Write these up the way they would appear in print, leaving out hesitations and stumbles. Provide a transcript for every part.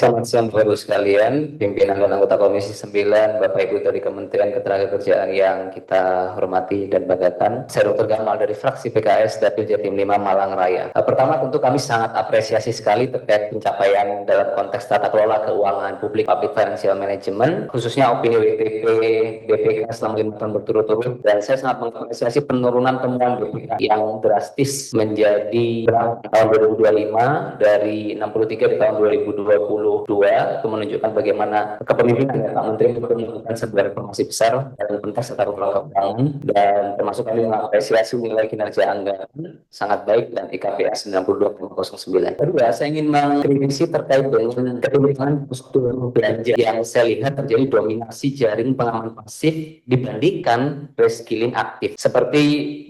Selamat siang Bapak Ibu sekalian, pimpinan dan anggota Komisi 9, Bapak Ibu dari Kementerian Ketenagakerjaan yang kita hormati dan banggakan. Saya Dr. Gamal dari fraksi PKS Dapil Jatim 5 Malang Raya. Pertama, tentu kami sangat apresiasi sekali terkait pencapaian dalam konteks tata kelola keuangan publik Public Financial Management, khususnya opini WTP BPK selama 5 tahun berturut-turut. Dan saya sangat mengapresiasi penurunan temuan BPK yang drastis menjadi tahun 2025 dari 63 di tahun 2022. Itu menunjukkan bagaimana kepemimpinan Pak Menteri melakukan sebuah reformasi besar dalam konteks tata kelola keuangan, dan termasuk kami mengapresiasi nilai kinerja anggaran sangat baik dan IKPS 92,09. Kedua, saya ingin mengkritisi terkait dengan ketimpangan postur belanja yang saya lihat terjadi dominasi jaring pengaman pasif dibandingkan reskilling aktif. Seperti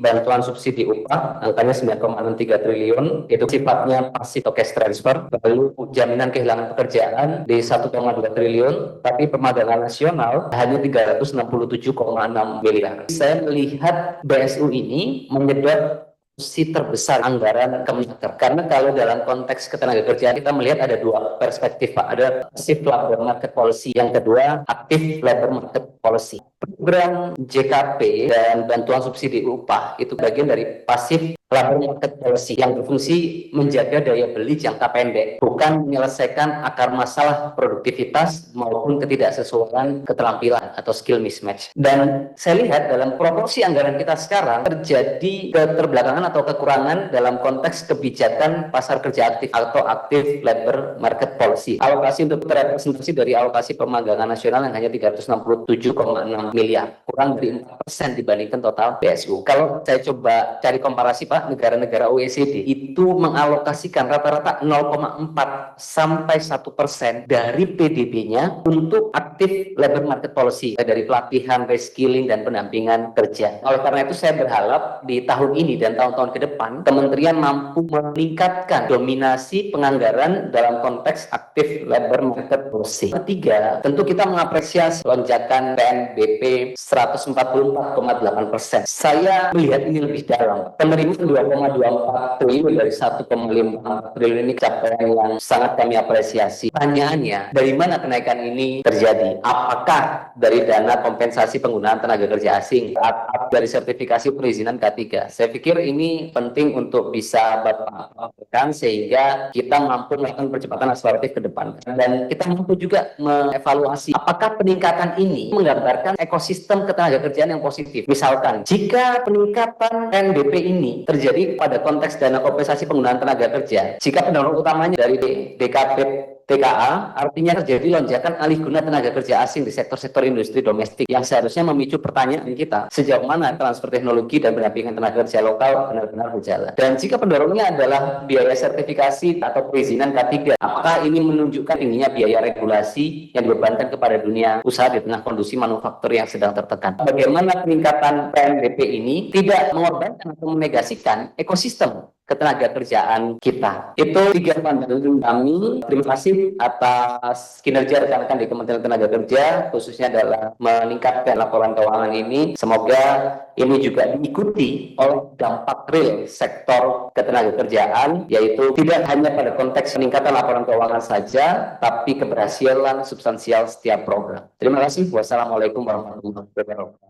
bantuan subsidi upah, angkanya 9,63 triliun, itu sifatnya pasif atau cash transfer. Lalu jaminan kehilangan pekerjaan di 1,2 triliun, tapi pemagangan nasional hanya 367,6 miliar. Saya melihat BSU ini menyedot terbesar anggaran Kemenaker, karena kalau dalam konteks ketenagakerjaan kita melihat ada dua perspektif, Pak. Ada passive labor market policy, yang kedua active labor market policy. Program JKP dan bantuan subsidi upah itu bagian dari passive labor market policy yang berfungsi menjaga daya beli jangka pendek, bukan menyelesaikan akar masalah produktivitas maupun ketidaksesuaian keterampilan atau skill mismatch. Dan saya lihat dalam proporsi anggaran kita sekarang terjadi keterbelakangan atau kekurangan dalam konteks kebijakan pasar kerja aktif atau active labor market policy. Alokasi untuk terrepresentasi dari alokasi pemagangan nasional yang hanya 367,6 miliar, kurang dari 4% dibandingkan total BSU. Kalau saya coba cari komparasi, Pak, negara-negara OECD itu mengalokasikan rata-rata 0,4 sampai 1% dari PDB-nya untuk active labor market policy, dari pelatihan, reskilling, dan pendampingan kerja. Oleh karena itu saya berharap di tahun ini dan tahun-tahun ke depan kementerian mampu meningkatkan dominasi penganggaran dalam konteks active labor market policy. Ketiga, tentu kita mengapresiasi lonjakan PNBP 144,8%. Saya melihat ini lebih dalam. Penerimaan 2,24 triliun dari 1,5 triliun ini capaian yang sangat kami apresiasi. Pertanyaannya, dari mana kenaikan ini terjadi? Apakah dari dana kompensasi penggunaan tenaga kerja asing atau dari sertifikasi perizinan K3? Saya pikir ini penting untuk bisa Bapak lakukan sehingga kita mampu melakukan percepatan akseleratif ke depan. Dan kita mampu juga mengevaluasi apakah peningkatan ini menggambarkan ekosistem ketenagakerjaan yang positif. Misalkan, jika peningkatan NBP ini terjadi pada konteks dana kompensasi penggunaan tenaga kerja, jika pendorong utamanya dari DKP TKA, artinya terjadi lonjakan alih guna tenaga kerja asing di sektor-sektor industri domestik yang seharusnya memicu pertanyaan kita, sejauh mana transfer teknologi dan pendampingan tenaga kerja lokal benar-benar berjalan. Dan jika pendorongnya adalah biaya sertifikasi atau perizinan K3, apakah ini menunjukkan tingginya biaya regulasi yang dibebankan kepada dunia usaha di tengah kondisi manufaktur yang sedang tertekan? Bagaimana peningkatan PNBP ini tidak mengorbankan atau menegasikan ekosistem ketenaga kerjaan kita? Itu 3 pandangan kami. Terima kasih atas kinerja rekan-rekan di Kementerian Tenaga Kerja, khususnya dalam meningkatkan laporan keuangan ini. Semoga ini juga diikuti oleh dampak real sektor ketenaga kerjaan, yaitu tidak hanya pada konteks peningkatan laporan keuangan saja, tapi keberhasilan substansial setiap program. Terima kasih. Wassalamualaikum warahmatullahi wabarakatuh.